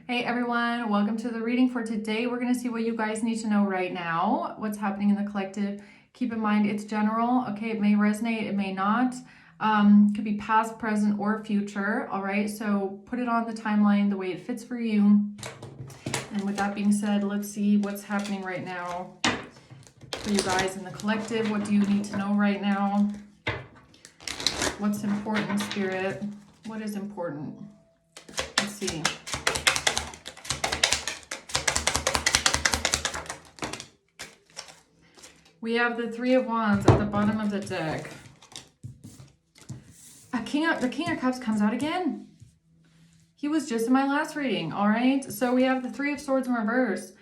Hey everyone, welcome to the reading for today. We're going to see what you guys need to know right now, what's happening in the collective. Keep in mind it's general, okay? It may resonate, it may not. Could be past, present, or future, all right? So put it on the timeline the way it fits for you. And with that being said, let's see what's happening right now for you guys in the collective. What do you need to know right now? What's important, Spirit? What is important? Let's see. We have the Three of Wands at the bottom of the deck. The King of Cups comes out again. He was just in my last reading, all right? So we have the Three of Swords in reverse.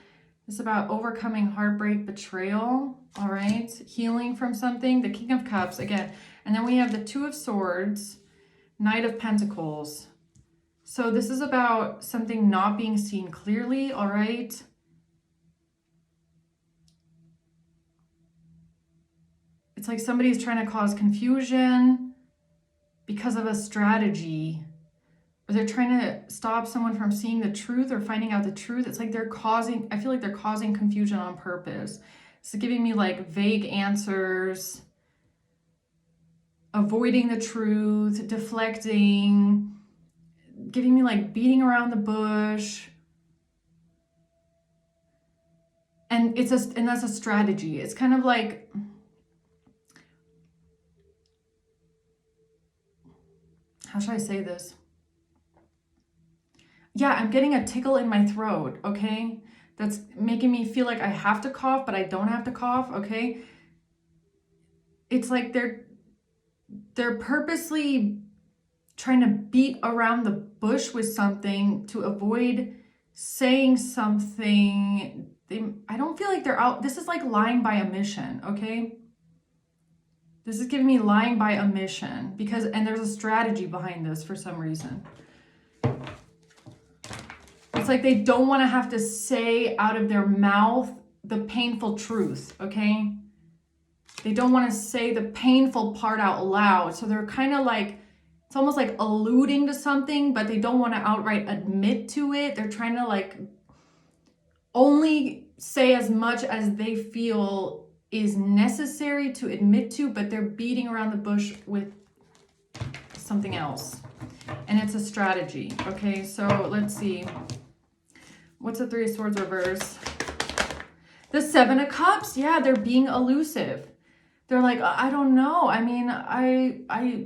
It's about overcoming heartbreak, betrayal, all right? Healing from something. The King of Cups again. And then we have the Two of Swords, Knight of Pentacles. So this is about something not being seen clearly, all right? It's like somebody's trying to cause confusion because of a strategy. Or they're trying to stop someone from seeing the truth or finding out the truth. It's like I feel like they're causing confusion on purpose. It's giving me like vague answers, avoiding the truth, deflecting, giving me like beating around the bush. And that's a strategy. It's kind of like, how should I say this? Yeah, I'm getting a tickle in my throat, okay? That's making me feel like I have to cough, but I don't have to cough, okay? It's like they're purposely trying to beat around the bush with something to avoid saying something. I don't feel like they're out. This is like lying by omission, okay? This is giving me lying by omission and there's a strategy behind this for some reason. It's like they don't want to have to say out of their mouth the painful truth, okay? They don't want to say the painful part out loud. So they're kind of like, it's almost like alluding to something, but they don't want to outright admit to it. They're trying to like only say as much as they feel is necessary to admit to, but they're beating around the bush with something else. And it's a strategy, okay? So let's see. What's the Three of Swords reverse? The Seven of Cups. Yeah, they're being elusive. They're like, I don't know. I mean,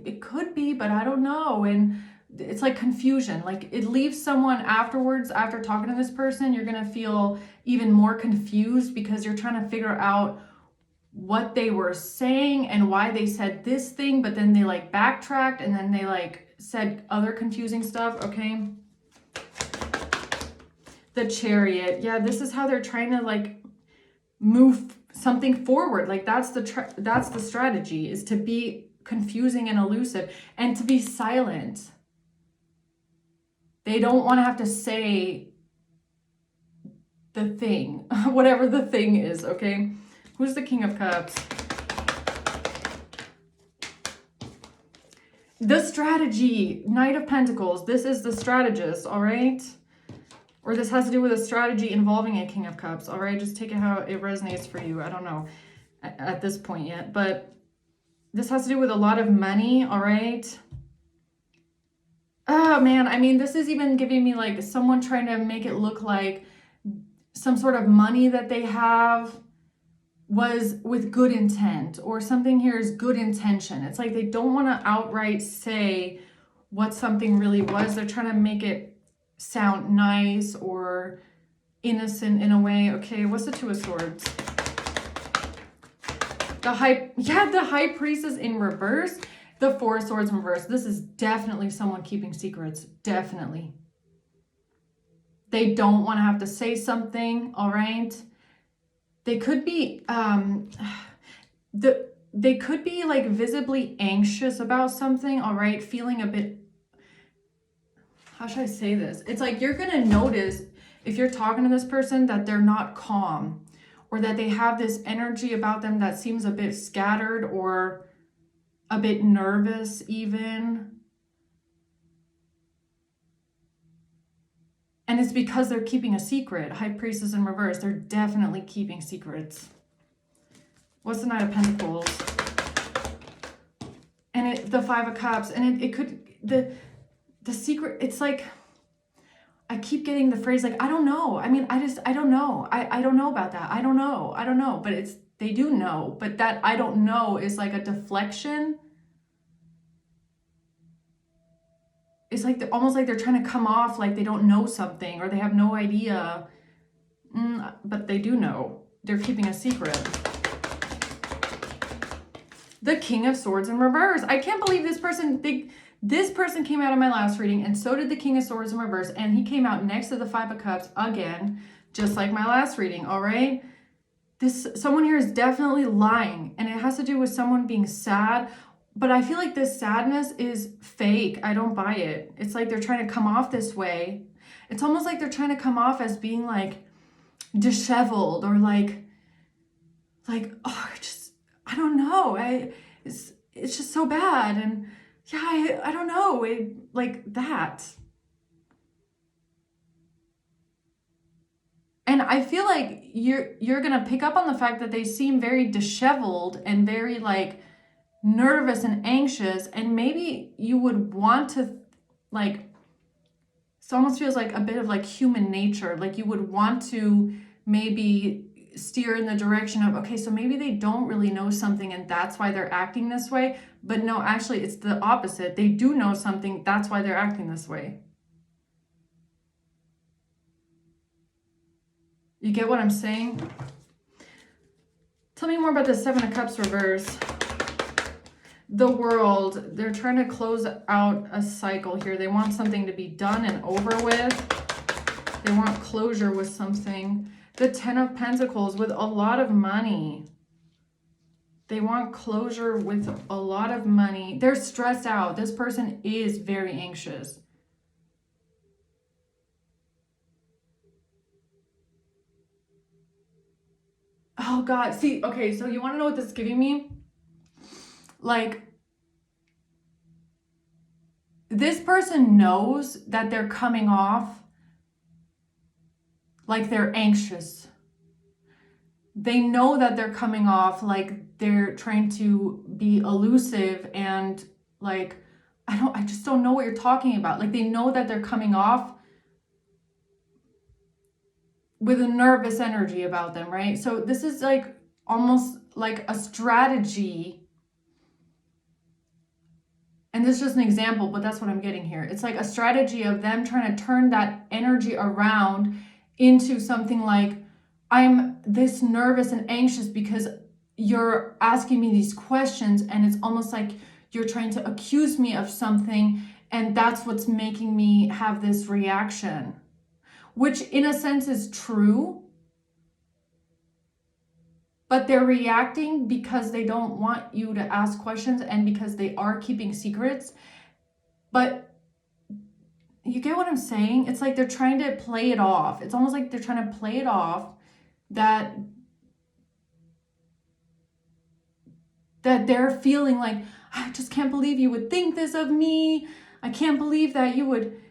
it could be, but I don't know. And it's like confusion. Like it leaves someone afterwards, after talking to this person, you're going to feel even more confused because you're trying to figure out what they were saying and why they said this thing, but then they like backtracked and then they like said other confusing stuff, okay? The Chariot. Yeah, this is how they're trying to like move something forward. Like that's the strategy, is to be confusing and elusive and to be silent. They don't want to have to say the thing, whatever the thing is, okay? Who's the King of Cups? The strategy, Knight of Pentacles. This is the strategist, all right? Or this has to do with a strategy involving a King of Cups, all right? Just take it how it resonates for you. I don't know at this point yet, but this has to do with a lot of money, all right? Oh, man, I mean, this is even giving me like someone trying to make it look like some sort of money that they have was with good intent, or something here is good intention. It's like they don't want to outright say what something really was. They're trying to make it sound nice or innocent in a way. Okay, what's the Two of Swords? The High Priestess in reverse. The Four of Swords in reverse. This is definitely someone keeping secrets. Definitely. They don't want to have to say something, all right? They could be they could be like visibly anxious about something, all right? Feeling a bit, how should I say this? It's like you're going to notice if you're talking to this person that they're not calm, or that they have this energy about them that seems a bit scattered or a bit nervous even. And it's because they're keeping a secret. High Priestess in reverse. They're definitely keeping secrets. What's the Knight of Pentacles? And the Five of Cups. And it could, the secret, it's like, I keep getting the phrase like, I don't know. I mean, I don't know. I don't know about that. I don't know. But they do know. But that I don't know is like a deflection. It's like almost like they're trying to come off like they don't know something or they have no idea. But they do know. They're keeping a secret. The King of Swords in reverse. I can't believe this person came out of my last reading, and so did the King of Swords in reverse, and he came out next to the Five of Cups again, just like my last reading, all right? Someone here is definitely lying, and it has to do with someone being sad, but I feel like this sadness is fake. I don't buy it. It's like they're trying to come off this way. It's almost like they're trying to come off as being like disheveled or like, oh, I don't know. It's just so bad. And yeah, I don't know. Like that. And I feel like you're going to pick up on the fact that they seem very disheveled and very like nervous and anxious. And maybe you would want to like, it almost feels like a bit of like human nature. Like you would want to maybe steer in the direction of, okay, so maybe they don't really know something and that's why they're acting this way. But no, actually it's the opposite. They do know something. That's why they're acting this way. You get what I'm saying? Tell me more about the Seven of Cups reverse. The World. They're trying to close out a cycle here. They want something to be done and over with. They want closure with something. The Ten of Pentacles with a lot of money. They want closure with a lot of money. They're stressed out. This person is very anxious. Oh God. See, okay, so you want to know what this is giving me? Like, this person knows that they're coming off like they're anxious. They know that they're coming off like they're trying to be elusive and like, I just don't know what you're talking about. Like they know that they're coming off with a nervous energy about them, right? So this is like almost like a strategy. And this is just an example, but that's what I'm getting here. It's like a strategy of them trying to turn that energy around into something like, I'm this nervous and anxious because you're asking me these questions, and it's almost like you're trying to accuse me of something, and that's what's making me have this reaction, which in a sense is true, but they're reacting because they don't want you to ask questions and because they are keeping secrets. But you get what I'm saying? It's like they're trying to play it off. It's almost like they're trying to play it off that they're feeling like, I just can't believe you would think this of me. I can't believe that you would,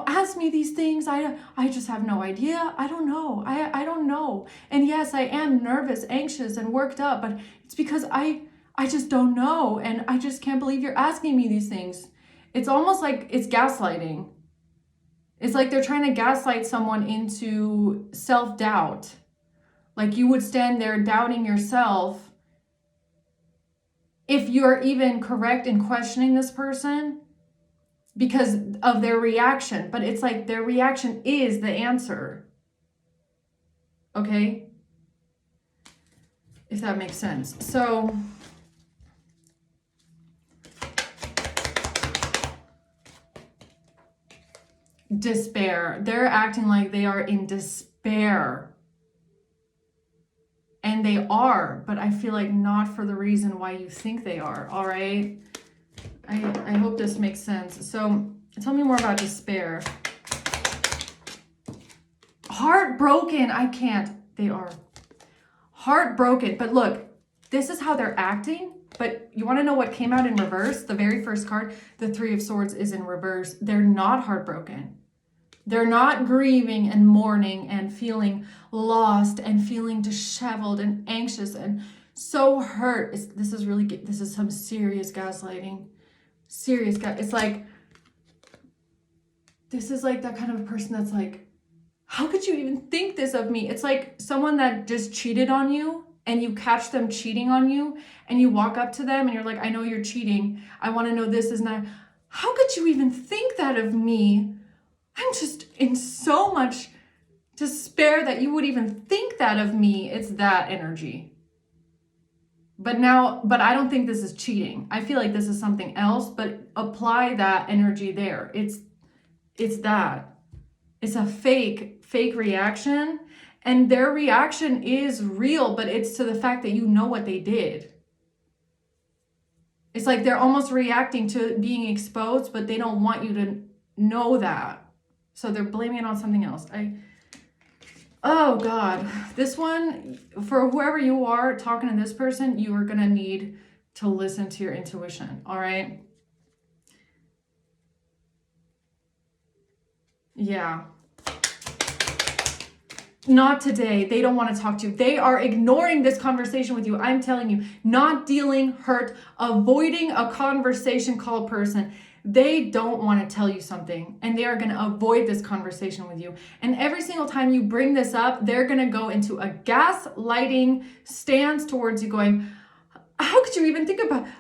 ask me these things. I just have no idea. I don't know. I don't know. And yes, I am nervous, anxious, and worked up, but it's because I just don't know. And I just can't believe you're asking me these things. It's almost like it's gaslighting. It's like they're trying to gaslight someone into self-doubt. Like you would stand there doubting yourself if you're even correct in questioning this person because of their reaction. But it's like their reaction is the answer. Okay? If that makes sense. So despair. They're acting like they are in despair. And they are, but I feel like not for the reason why you think they are, all right? I hope this makes sense. So tell me more about despair. Heartbroken. I can't. They are heartbroken. But look, this is how they're acting. But you want to know what came out in reverse? The very first card, the Three of Swords is in reverse. They're not heartbroken. They're not grieving and mourning and feeling lost and feeling disheveled and anxious and so hurt. This is some serious gaslighting. It's like, this is like that kind of person that's like, how could you even think this of me? It's like someone that just cheated on you and you catch them cheating on you and you walk up to them and you're like, I know you're cheating. I want to know this is not. How could you even think that of me? I'm just in so much despair that you would even think that of me. It's that energy. But I don't think this is cheating. I feel like this is something else, but apply that energy there. It's that. It's a fake reaction. And their reaction is real, but it's to the fact that you know what they did. It's like they're almost reacting to being exposed, but they don't want you to know that. So they're blaming it on something else. Oh God, this one, for whoever you are talking to this person, you are going to need to listen to your intuition. All right. Yeah. Not today. They don't want to talk to you. They are ignoring this conversation with you. I'm telling you, not dealing, hurt, avoiding a conversation call person. They don't want to tell you something and they are going to avoid this conversation with you. And every single time you bring this up, they're going to go into a gaslighting stance towards you going, how could you even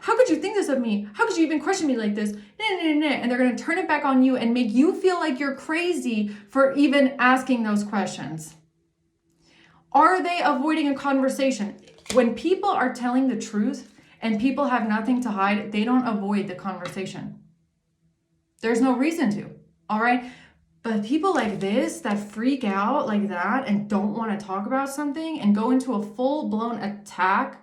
how could you think this of me? How could you even question me like this? And they're going to turn it back on you and make you feel like you're crazy for even asking those questions. Are they avoiding a conversation? When people are telling the truth and people have nothing to hide, they don't avoid the conversation. There's no reason to, all right? But people like this that freak out like that and don't want to talk about something and go into a full-blown attack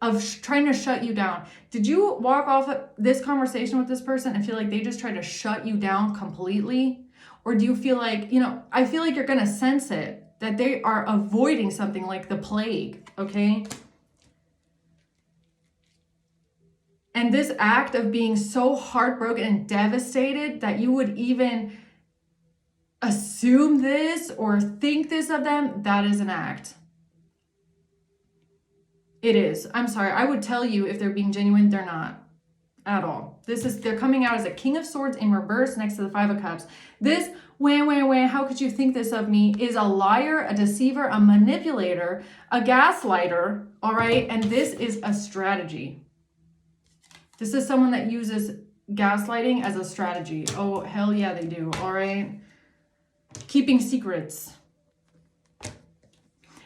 of trying to shut you down. Did you walk off of this conversation with this person and feel like they just tried to shut you down completely? Or do you feel like, I feel like you're going to sense it, that they are avoiding something like the plague, okay? And this act of being so heartbroken and devastated that you would even assume this or think this of them, that is an act. It is. I'm sorry. I would tell you if they're being genuine, they're not at all. They're coming out as a King of Swords in reverse next to the Five of Cups. This, how could you think this of me, is a liar, a deceiver, a manipulator, a gaslighter, all right? And this is a strategy. This is someone that uses gaslighting as a strategy. Oh, hell yeah, they do, all right? Keeping secrets.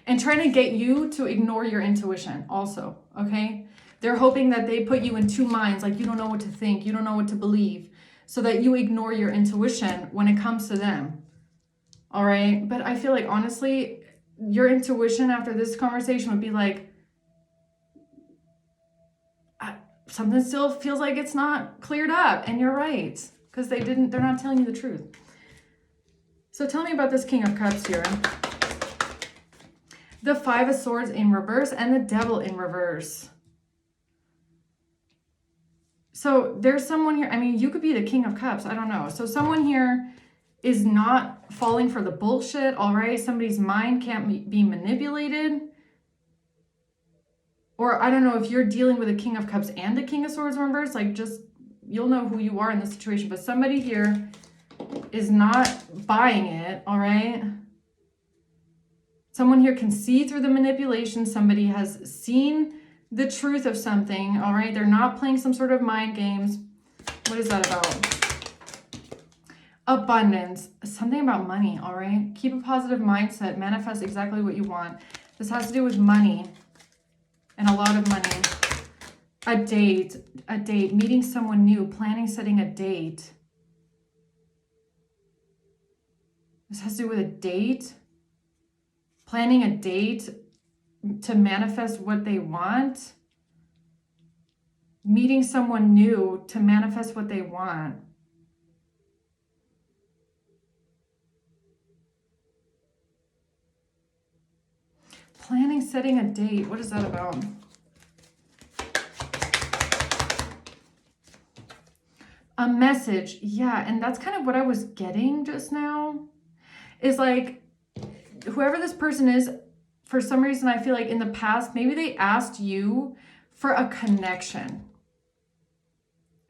And trying to get you to ignore your intuition also, okay? They're hoping that they put you in two minds, like you don't know what to think, you don't know what to believe, so that you ignore your intuition when it comes to them, all right? But I feel like, honestly, your intuition after this conversation would be like, something still feels like it's not cleared up, and you're right, because they're not telling you the truth. So tell me about this King of Cups here. The Five of Swords in reverse and the Devil in reverse. So there's someone here, you could be the King of Cups, I don't know. So someone here is not falling for the bullshit, all right? Somebody's mind can't be manipulated. Or I don't know if you're dealing with a King of Cups and a King of Swords in reverse, you'll know who you are in this situation. But somebody here is not buying it, all right? Someone here can see through the manipulation. Somebody has seen the truth of something, all right? They're not playing some sort of mind games. What is that about? Abundance. Something about money, all right? Keep a positive mindset. Manifest exactly what you want. This has to do with money and a lot of money. A date, meeting someone new, planning, setting a date. This has to do with a date. Planning a date to manifest what they want. Meeting someone new to manifest what they want. Planning, setting a date. What is that about? A message. Yeah, and that's kind of what I was getting just now. Is like, whoever this person is, for some reason, I feel like in the past, maybe they asked you for a connection.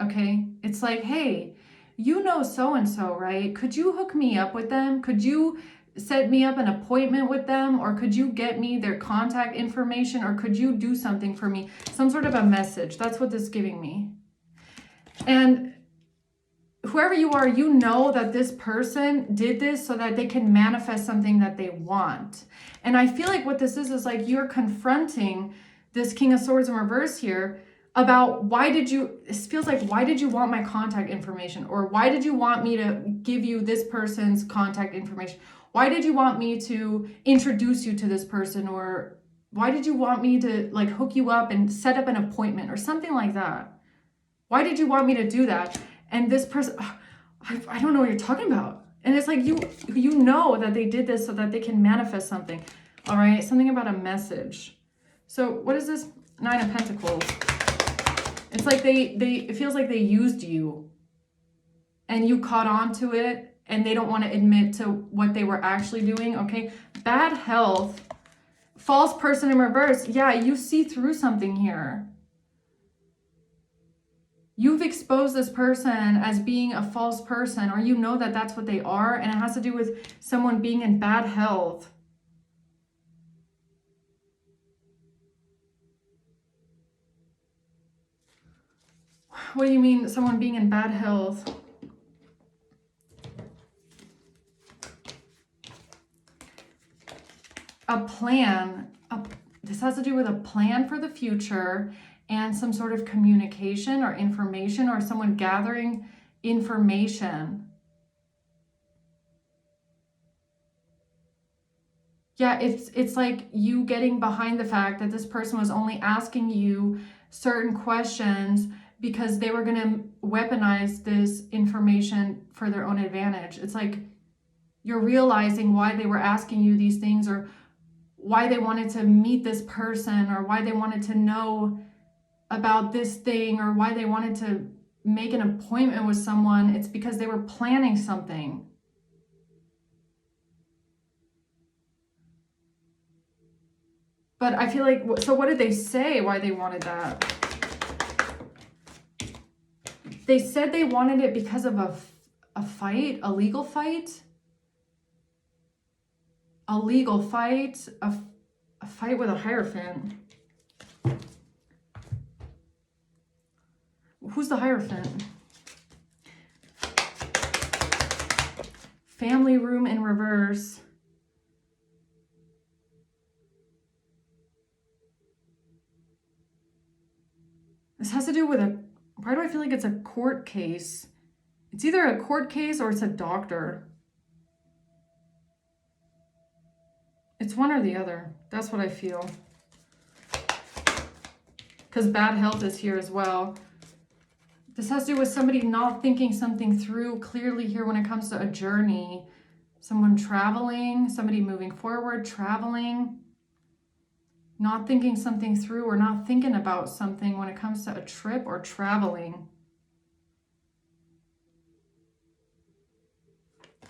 Okay? It's like, hey, you know so-and-so, right? Could you hook me up with them? Could you set me up an appointment with them? Or could you get me their contact information? Or could you do something for me? Some sort of a message. That's what this is giving me. And whoever you are, you know that this person did this so that they can manifest something that they want. And I feel like what this is like you're confronting this King of Swords in reverse here about it feels like, why did you want my contact information? Or why did you want me to give you this person's contact information? Why did you want me to introduce you to this person? Or why did you want me to like hook you up and set up an appointment or something like that? Why did you want me to do that? And this person, I don't know what you're talking about. And it's like, you know that they did this so that they can manifest something. All right, something about a message. So what is this? 9 of Pentacles. It's like it feels like they used you and you caught on to it and they don't want to admit to what they were actually doing. Okay, bad health, false person in reverse. Yeah, you see through something here. You've exposed this person as being a false person, or you know that that's what they are, and it has to do with someone being in bad health. What do you mean, someone being in bad health? A plan. This has to do with a plan for the future and some sort of communication or information, or someone gathering information. Yeah, it's like you getting behind the fact that this person was only asking you certain questions because they were going to weaponize this information for their own advantage. It's like you're realizing why they were asking you these things, or why they wanted to meet this person, or why they wanted to know about this thing, or why they wanted to make an appointment with someone. It's because they were planning something. But I feel like, so what did they say why they wanted that? They said they wanted it because of a fight, a legal fight. A legal fight, a fight with a Hierophant. Who's the Hierophant? Family room in reverse. This has to do with why do I feel like it's a court case? It's either a court case or it's a doctor. It's one or the other. That's what I feel. Because bad health is here as well. This has to do with somebody not thinking something through clearly here when it comes to a journey. Someone traveling, somebody moving forward, traveling. Not thinking something through, or not thinking about something when it comes to a trip or traveling.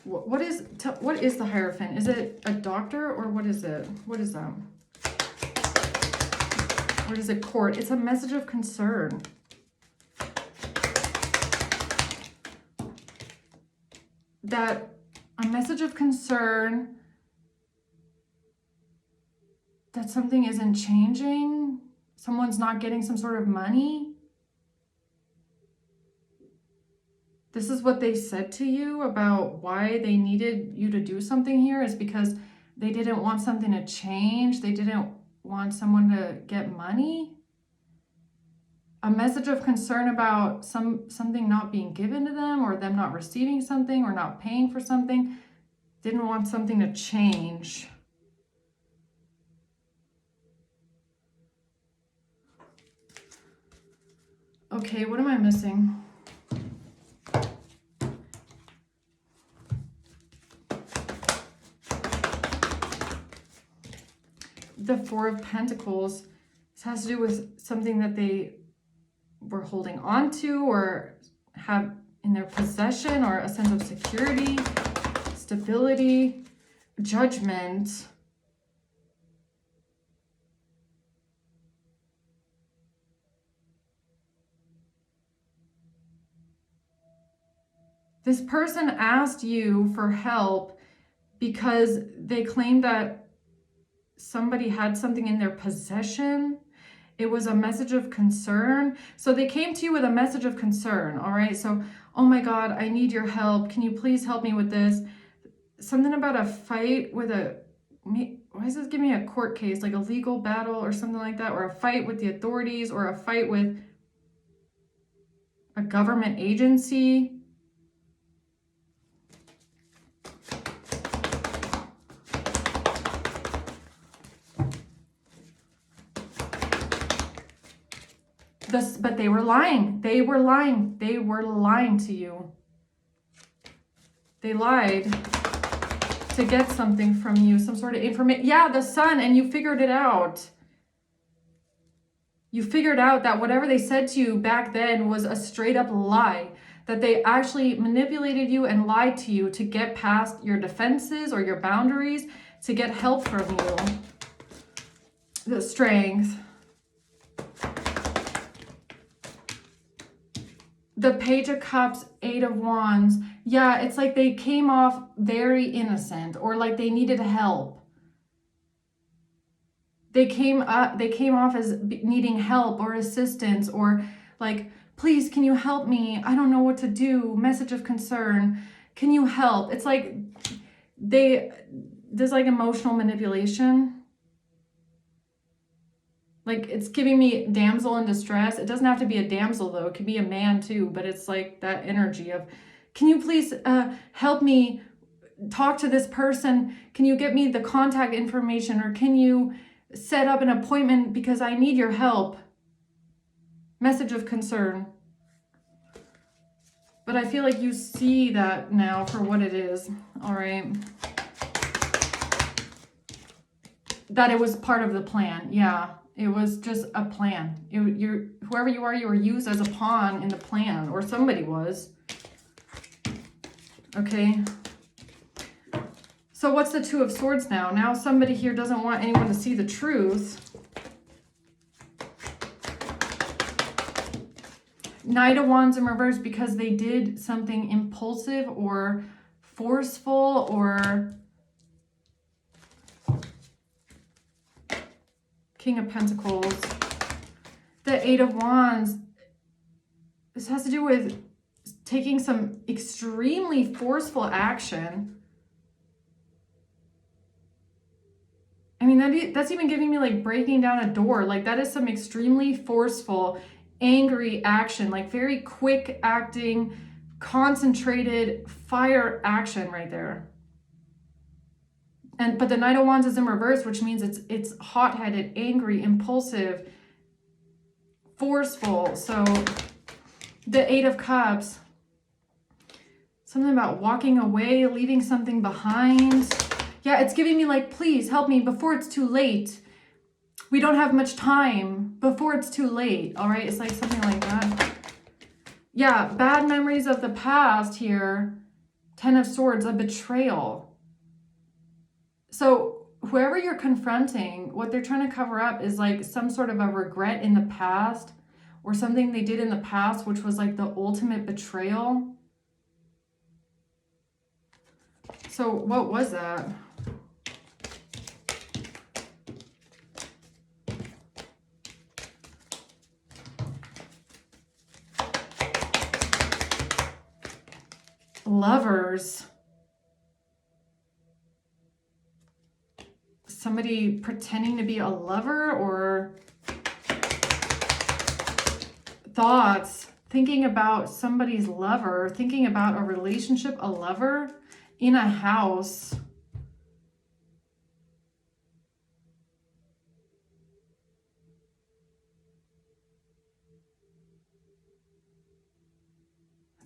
What is the Hierophant? Is it a doctor, or what is it? What is that? What is it? Court. It's a message of concern. That a message of concern that something isn't changing. Someone's not getting some sort of money. This is what they said to you about why they needed you to do something here, is because they didn't want something to change. They didn't want someone to get money. A message of concern about something not being given to them, or them not receiving something, or not paying for something. Didn't want something to change. Okay, what am I missing? The Four of Pentacles. This has to do with something that they were holding on to, or in their possession, or a sense of security, stability, judgment. This person asked you for help because they claimed that somebody had something in their possession. It was a message of concern. So they came to you with a message of concern, all right? So, oh my God, I need your help. Can you please help me with this? Something about a fight with why is this giving me a court case, like a legal battle or something like that, or a fight with the authorities, or a fight with a government agency. But they were lying. They were lying. They were lying to you. They lied to get something from you, some sort of information. Yeah, the sun, and you figured it out. You figured out that whatever they said to you back then was a straight up lie, that they actually manipulated you and lied to you to get past your defenses or your boundaries, to get help from you. The strength. The Page of Cups, Eight of Wands. Yeah, it's like they came off very innocent, or like they needed help. They came off as needing help or assistance, or like, please, can you help me? I don't know what to do. Message of concern. Can you help? It's like there's like emotional manipulation. Like, it's giving me damsel in distress. It doesn't have to be a damsel, though. It could be a man, too. But it's like that energy of, can you please help me talk to this person? Can you get me the contact information? Or can you set up an appointment because I need your help? Message of concern. But I feel like you see that now for what it is. All right. That it was part of the plan. Yeah. It was just a plan. Whoever you are, you were used as a pawn in the plan, or somebody was. Okay. So what's the Two of Swords now? Now somebody here doesn't want anyone to see the truth. Knight of Wands in reverse, because they did something impulsive or forceful, or King of Pentacles. The Eight of Wands. This has to do with taking some extremely forceful action. I mean, that's even giving me like breaking down a door. Like, that is some extremely forceful, angry action. Like, very quick acting, concentrated fire action right there. But the Knight of Wands is in reverse, which means it's hot-headed, angry, impulsive, forceful. So the Eight of Cups, something about walking away, leaving something behind. Yeah, it's giving me like, please help me before it's too late. We don't have much time before it's too late. All right, it's like something like that. Yeah, bad memories of the past here. Ten of Swords, a betrayal. So whoever you're confronting, what they're trying to cover up is like some sort of a regret in the past, or something they did in the past, which was like the ultimate betrayal. So what was that? Lovers. Somebody pretending to be a lover, or thoughts, thinking about somebody's lover, thinking about a relationship, a lover in a house.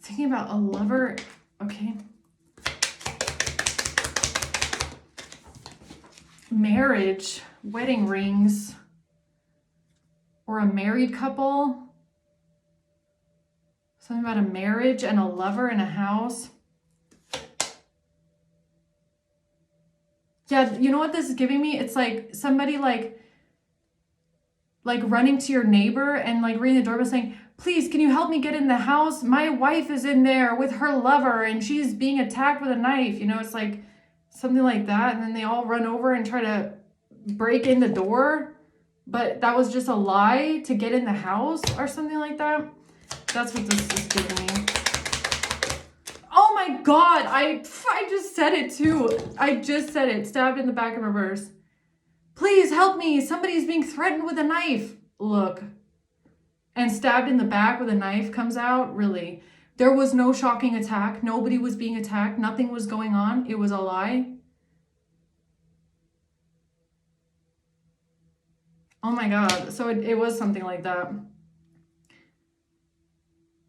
Thinking about a lover, okay. Marriage, wedding rings, or a married couple. Something about a marriage and a lover and a house. Yeah, you know what this is giving me? It's like somebody like running to your neighbor and like ringing the doorbell saying, please, can you help me get in the house? My wife is in there with her lover and she's being attacked with a knife. You know, it's like something like that. And then they all run over and try to break in the door. But that was just a lie to get in the house or something like that. That's what this is giving me. Oh my God, I just said it too. I just said it. Stabbed in the back in reverse. Please help me. Somebody's being threatened with a knife. Look. And stabbed in the back with a knife comes out. Really. There was no shocking attack. Nobody was being attacked. Nothing was going on. It was a lie. Oh my God. So it was something like that.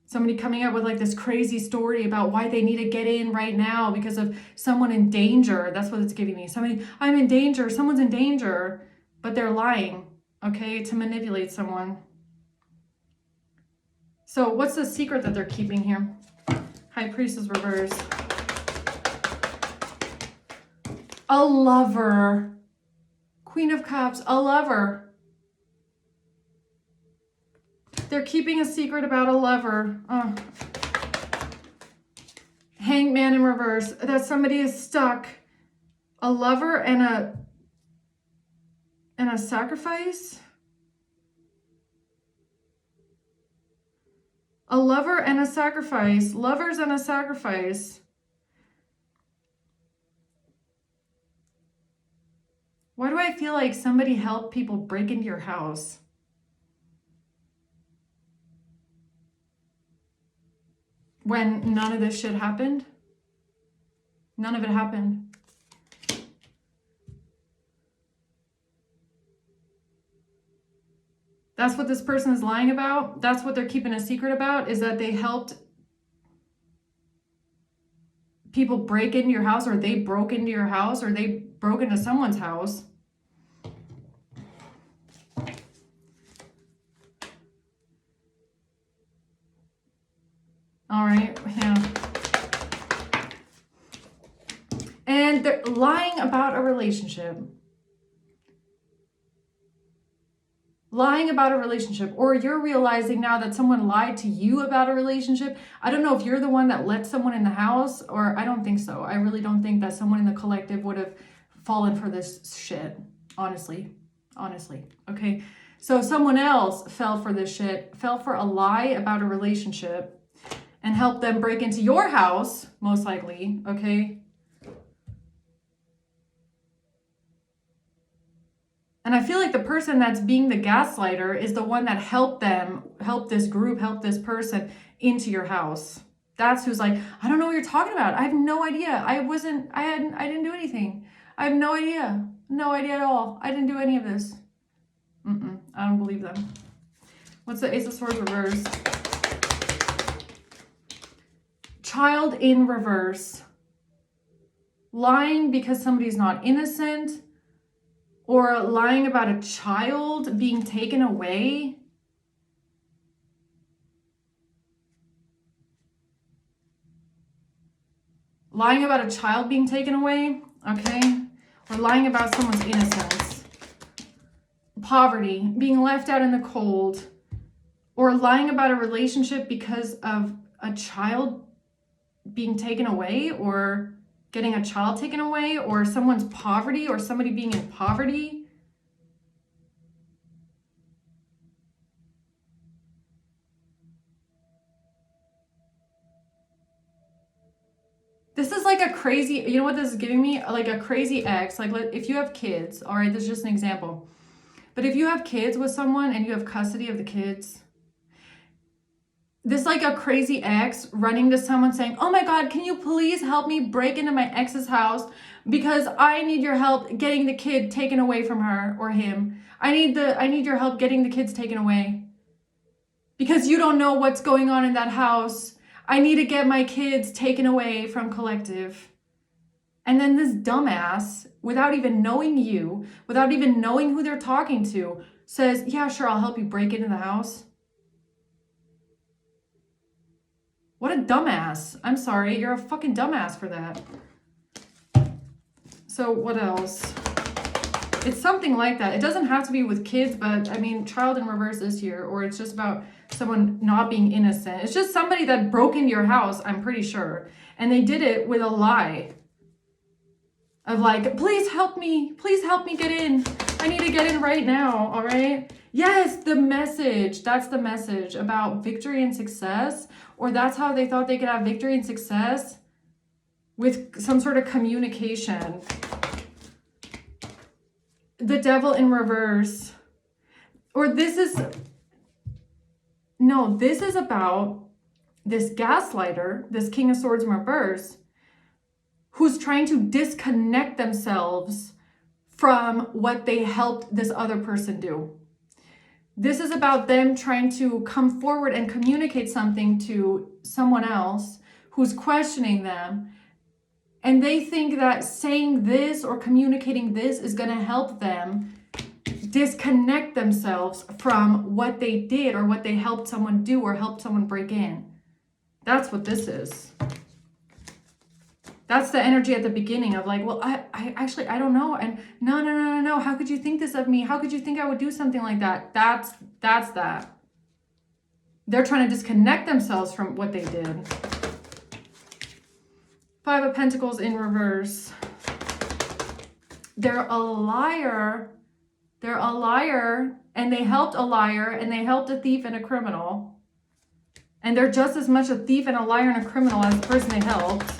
Somebody coming up with like this crazy story about why they need to get in right now because of someone in danger. That's what it's giving me. Somebody, I'm in danger. Someone's in danger, but they're lying, okay, to manipulate someone. So what's the secret that they're keeping here? High Priestess reverse. A lover. Queen of Cups, a lover. They're keeping a secret about a lover. Oh. Hanged Man in reverse. That somebody is stuck. A lover and a sacrifice. A lover and a sacrifice. Lovers and a sacrifice. Why do I feel like somebody helped people break into your house? When none of this shit happened? None of it happened. That's what this person is lying about. That's what they're keeping a secret about, is that they helped people break into your house, or they broke into your house, or they broke into someone's house. All right, yeah. And they're lying about a relationship. Lying about a relationship, or you're realizing now that someone lied to you about a relationship. I don't know if you're the one that let someone in the house, or I don't think so. I really don't think that someone in the collective would have fallen for this shit. Honestly, okay? So someone else fell for this shit, fell for a lie about a relationship, and helped them break into your house, most likely, okay? And I feel like the person that's being the gaslighter is the one that helped this group, help this person into your house. That's who's like, I don't know what you're talking about. I have no idea. I didn't do anything. I have no idea. No idea at all. I didn't do any of this. I don't believe them. What's the Ace of Swords reverse? Child in reverse. Lying because somebody's not innocent, or lying about a child being taken away. Lying about a child being taken away, okay? Or lying about someone's innocence. Poverty, being left out in the cold. Or lying about a relationship because of a child being taken away, or getting a child taken away, or someone's poverty, or somebody being in poverty. This is like a crazy, you know what this is giving me? Like a crazy ex. Like if you have kids, all right, this is just an example. But if you have kids with someone and you have custody of the kids, this like a crazy ex running to someone saying, oh my God, can you please help me break into my ex's house because I need your help getting the kid taken away from her or him. I need your help getting the kids taken away because you don't know what's going on in that house. I need to get my kids taken away from collective. And then this dumbass, without even knowing you, without even knowing who they're talking to, says, yeah, sure, I'll help you break into the house. What a dumbass. I'm sorry. You're a fucking dumbass for that. So what else? It's something like that. It doesn't have to be with kids, but I mean, child in reverse is here, or it's just about someone not being innocent. It's just somebody that broke into your house, I'm pretty sure. And they did it with a lie. Of like, please help me get in. I need to get in right now, all right? Yes, the message, that's the message about victory and success, or that's how they thought they could have victory and success with some sort of communication. The devil in reverse, or this is about this gaslighter, this King of Swords in reverse, who's trying to disconnect themselves from what they helped this other person do. This is about them trying to come forward and communicate something to someone else who's questioning them. And they think that saying this or communicating this is going to help them disconnect themselves from what they did or what they helped someone do or helped someone break in. That's what this is. That's the energy at the beginning of like, well, I actually, I don't know. And no. How could you think this of me? How could you think I would do something like that? That's that. They're trying to disconnect themselves from what they did. Five of Pentacles in reverse. They're a liar. They're a liar, and they helped a liar, and they helped a thief and a criminal. And they're just as much a thief and a liar and a criminal as the person they helped.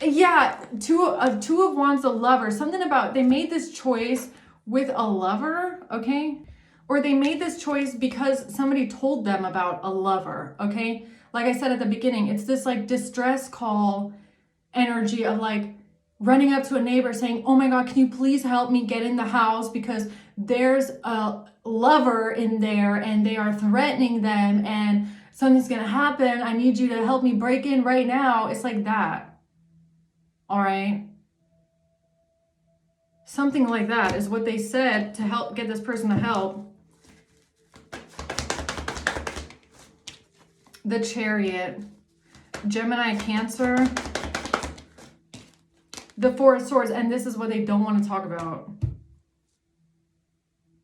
Yeah, two of Wands, a lover. Something about they made this choice with a lover, okay? Or they made this choice because somebody told them about a lover, okay? Like I said at the beginning, it's this like distress call energy of like running up to a neighbor saying, oh my God, can you please help me get in the house because there's a lover in there and they are threatening them and something's gonna happen. I need you to help me break in right now. It's like that. All right. Something like that is what they said to help get this person to help. The Chariot, Gemini, Cancer, the Four of Swords, and this is what they don't want to talk about.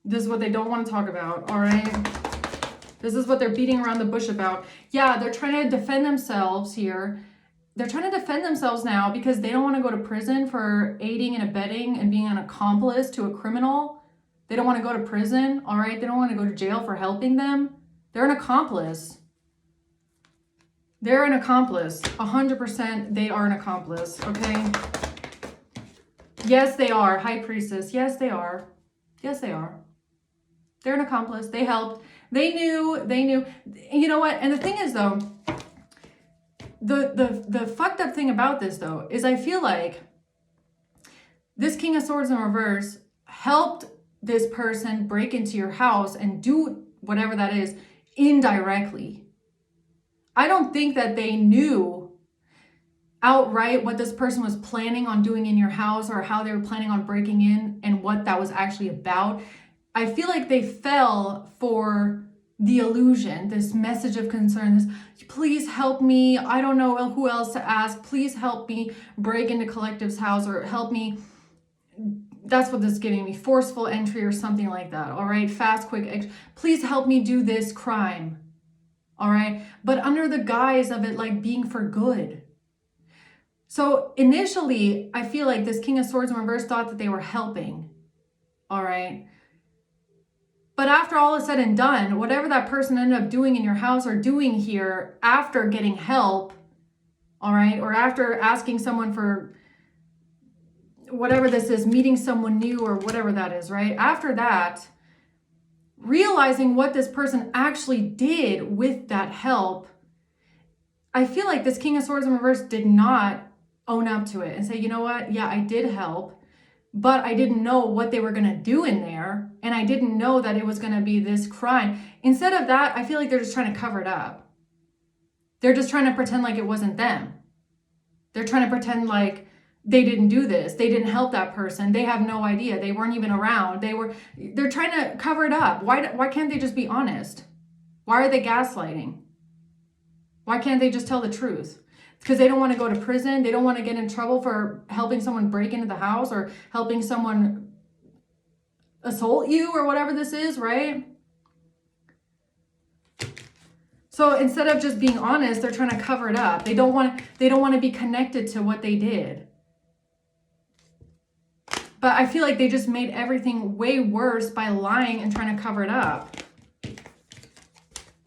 This is what they don't want to talk about, all right? This is what they're beating around the bush about. Yeah, they're trying to defend themselves here. They're trying to defend themselves now because they don't want to go to prison for aiding and abetting and being an accomplice to a criminal. They don't want to go to prison, all right? They don't want to go to jail for helping them. They're an accomplice. They're an accomplice. 100% they are an accomplice, okay? Yes, they are. High Priestess. Yes, they are. Yes, they are. They're an accomplice. They helped. They knew. You know what? And the thing is, though, the fucked up thing about this, though, is I feel like this King of Swords in reverse helped this person break into your house and do whatever that is indirectly. I don't think that they knew outright what this person was planning on doing in your house or how they were planning on breaking in and what that was actually about. I feel like they fell for the illusion, this message of concern, this, please help me. I don't know who else to ask. Please help me break into Collective's house or help me. That's what this is giving me. Forceful entry or something like that. All right. Fast, quick. Please help me do this crime. All right. But under the guise of it like being for good. So initially, I feel like this King of Swords in reverse thought that they were helping. All right. But after all is said and done, whatever that person ended up doing in your house or doing here after getting help, all right, or after asking someone for whatever this is, meeting someone new or whatever that is, right? After that, realizing what this person actually did with that help, I feel like this King of Swords in reverse did not own up to it and say, you know what? Yeah, I did help. But I didn't know what they were going to do in there. And I didn't know that it was going to be this crime. Instead of that, I feel like they're just trying to cover it up. They're just trying to pretend like it wasn't them. They're trying to pretend like they didn't do this. They didn't help that person. They have no idea. They weren't even around. They're trying to cover it up. Why can't they just be honest? Why are they gaslighting? Why can't they just tell the truth? Because they don't want to go to prison. They don't want to get in trouble for helping someone break into the house or helping someone assault you or whatever this is, right? So instead of just being honest, they're trying to cover it up. They don't want to be connected to what they did. But I feel like they just made everything way worse by lying and trying to cover it up.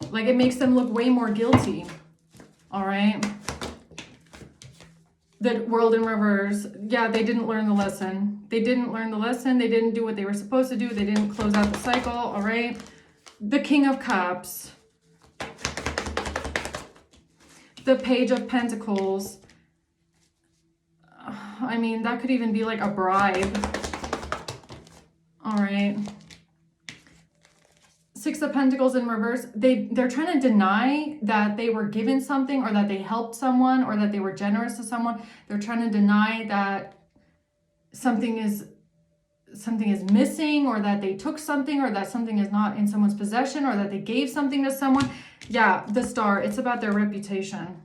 Like it makes them look way more guilty. All right. The world in reverse. Yeah, they didn't learn the lesson. They didn't learn the lesson. They didn't do what they were supposed to do. They didn't close out the cycle. All right. The King of Cups. The Page of Pentacles. I mean, that could even be like a bribe. All right. Six of Pentacles in reverse. They're trying to deny that they were given something or that they helped someone or that they were generous to someone. They're trying to deny that something is missing or that they took something or that something is not in someone's possession or that they gave something to someone. Yeah, the Star. It's about their reputation.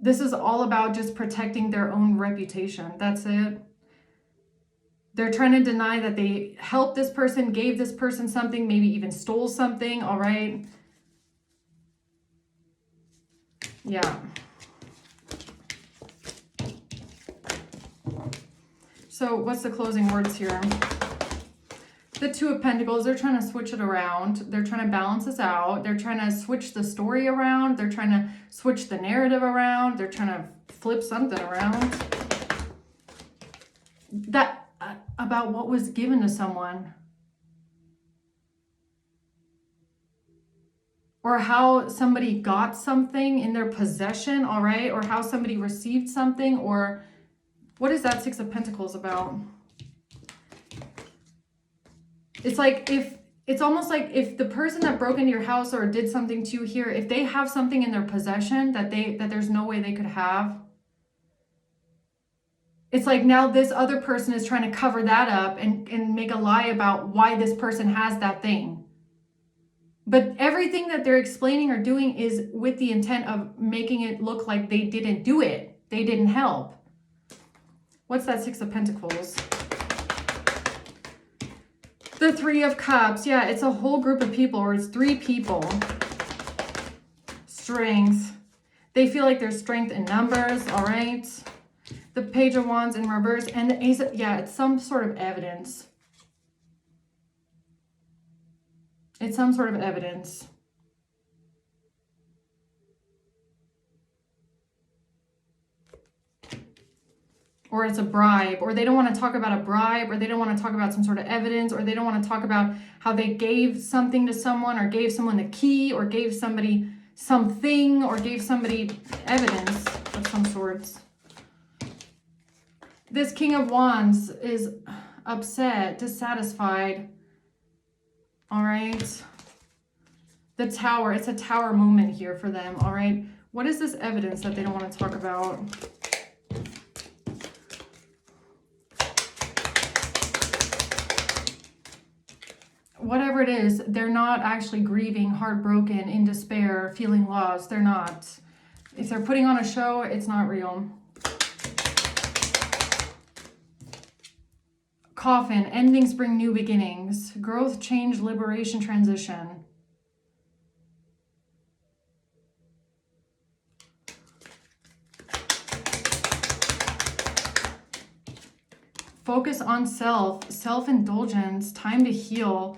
This is all about just protecting their own reputation. That's it. They're trying to deny that they helped this person, gave this person something, maybe even stole something, all right? Yeah. So what's the closing words here? The Two of Pentacles, they're trying to switch it around. They're trying to balance this out. They're trying to switch the story around. They're trying to switch the narrative around. They're trying to flip something around. That about what was given to someone. Or how somebody got something in their possession, all right? Or how somebody received something, or what is that Six of Pentacles about? It's like it's almost like if the person that broke into your house or did something to you here, if they have something in their possession that there's no way they could have, it's like now this other person is trying to cover that up and make a lie about why this person has that thing. But everything that they're explaining or doing is with the intent of making it look like they didn't do it. They didn't help. What's that Six of Pentacles? The Three of Cups. Yeah, it's a whole group of people, or it's three people. Strength. They feel like there's strength in numbers, all right? The Page of Wands in reverse. And the Ace of, yeah, it's some sort of evidence. It's some sort of evidence. Or it's a bribe, or they don't want to talk about a bribe, or they don't want to talk about some sort of evidence, or they don't want to talk about how they gave something to someone, or gave someone the key, or gave somebody something, or gave somebody evidence of some sorts. This King of Wands is upset, dissatisfied. All right. The Tower, it's a Tower moment here for them. All right. What is this evidence that they don't want to talk about? Whatever it is, they're not actually grieving, heartbroken, in despair, feeling lost. They're not. If they're putting on a show, it's not real. Coffin, endings bring new beginnings. Growth, change, liberation, transition. Focus on self-indulgence, time to heal.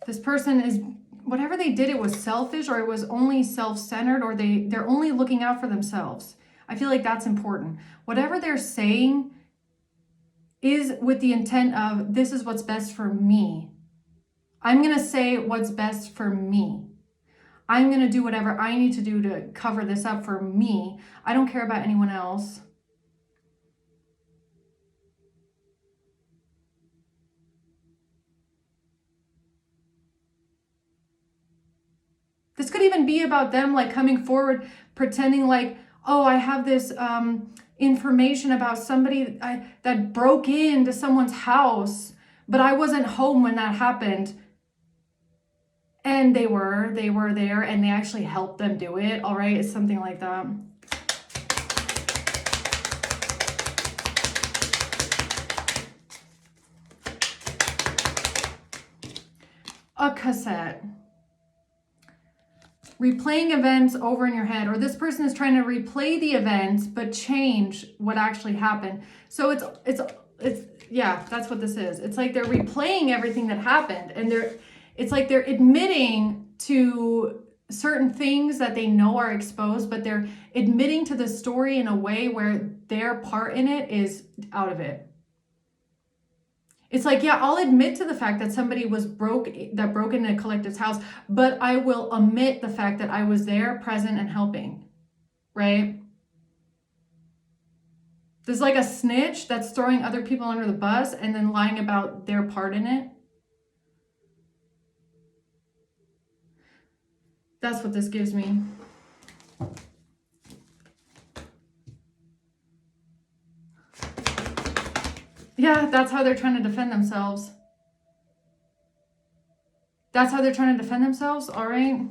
This person is, whatever they did, it was selfish, or it was only self-centered, or they're only looking out for themselves. I feel like that's important. Whatever they're saying is with the intent of, this is what's best for me. I'm going to say what's best for me. I'm going to do whatever I need to do to cover this up for me. I don't care about anyone else. This could even be about them like coming forward, pretending like, oh, I have this information about somebody that broke into someone's house, but I wasn't home when that happened. And they were there, and they actually helped them do it. All right, it's something like that. A cassette. Replaying events over in your head, or this person is trying to replay the events but change what actually happened. So it's yeah, that's what this is. It's like they're replaying everything that happened, and it's like they're admitting to certain things that they know are exposed, but they're admitting to the story in a way where their part in it is out of it. It's like, yeah, I'll admit to the fact that somebody broke into a collective's house, but I will omit the fact that I was there, present, and helping, right? There's like a snitch that's throwing other people under the bus and then lying about their part in it. That's what this gives me. Yeah, that's how they're trying to defend themselves. That's how they're trying to defend themselves, all right?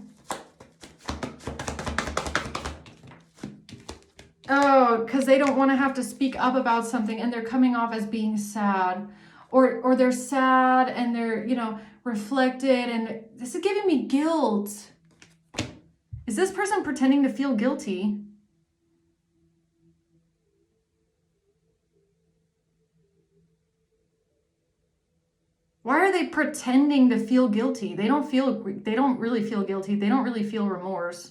Oh, because they don't want to have to speak up about something, and they're coming off as being sad. Or they're sad and they're, reflected, and this is giving me guilt. Is this person pretending to feel guilty? Why are they pretending to feel guilty? They don't really feel guilty. They don't really feel remorse.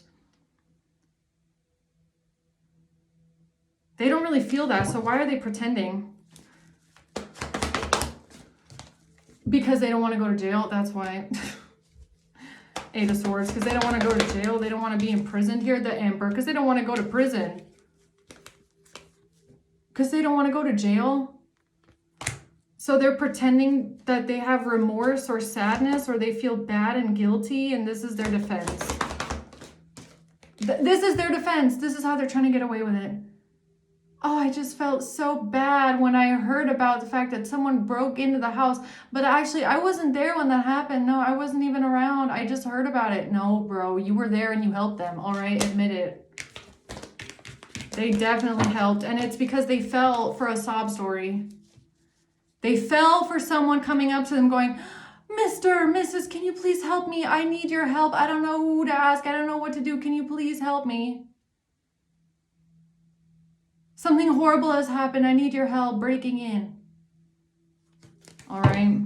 They don't really feel that. So why are they pretending? Because they don't want to go to jail. That's why. Eight of Swords. Because they don't want to go to jail. They don't want to be imprisoned here. The Emperor. Because they don't want to go to prison. Because they don't want to go to jail. So they're pretending that they have remorse or sadness, or they feel bad and guilty, and this is their defense. This is their defense. This is how they're trying to get away with it. Oh, I just felt so bad when I heard about the fact that someone broke into the house, but actually I wasn't there when that happened. No, I wasn't even around. I just heard about it. No, bro, you were there and you helped them. All right, admit it. They definitely helped, and it's because they fell for a sob story. They fell for someone coming up to them going, Mr., Mrs., can you please help me? I need your help. I don't know who to ask. I don't know what to do. Can you please help me? Something horrible has happened. I need your help breaking in. All right.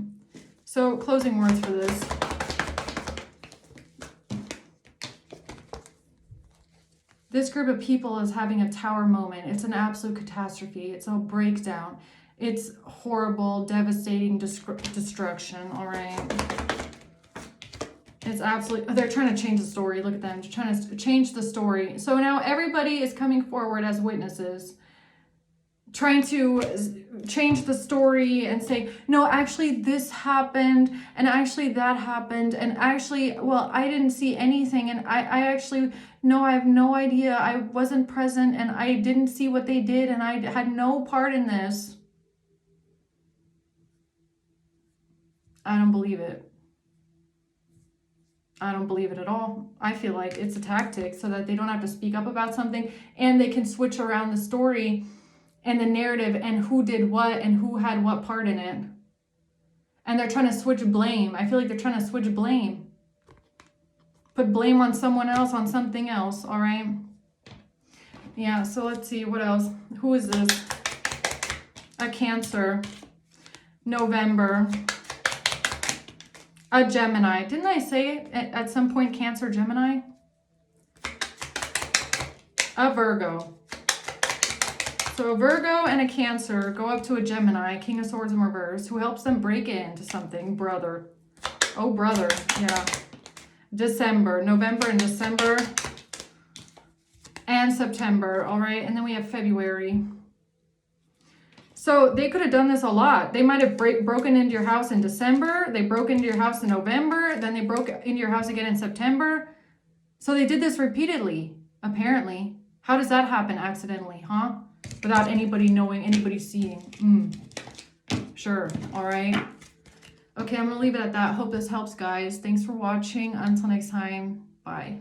So closing words for this. This group of people is having a tower moment. It's an absolute catastrophe. It's a breakdown. It's horrible, devastating destruction, all right? It's absolutely, they're trying to change the story. Look at them, they're trying to change the story. So now everybody is coming forward as witnesses, trying to change the story and say, no, actually this happened, and actually that happened, and actually, well, I didn't see anything, and I actually, no, I have no idea. I wasn't present, and I didn't see what they did, and I had no part in this. I don't believe it. I don't believe it at all. I feel like it's a tactic so that they don't have to speak up about something, and they can switch around the story and the narrative and who did what and who had what part in it. And they're trying to switch blame. I feel like they're trying to switch blame. Put blame on someone else, on something else, all right? Yeah, so let's see, what else? Who is this? A Cancer. November. A Gemini. Didn't I say at some point Cancer, Gemini? A Virgo. So a Virgo and a Cancer go up to a Gemini, King of Swords in reverse, who helps them break into something. Brother. Oh, brother. Yeah. December. November and December. And September. All right. And then we have February. So they could have done this a lot. They might have broken into your house in December. They broke into your house in November. Then they broke into your house again in September. So they did this repeatedly, apparently. How does that happen accidentally, huh? Without anybody knowing, anybody seeing. Sure, all right. Okay, I'm going to leave it at that. Hope this helps, guys. Thanks for watching. Until next time, bye.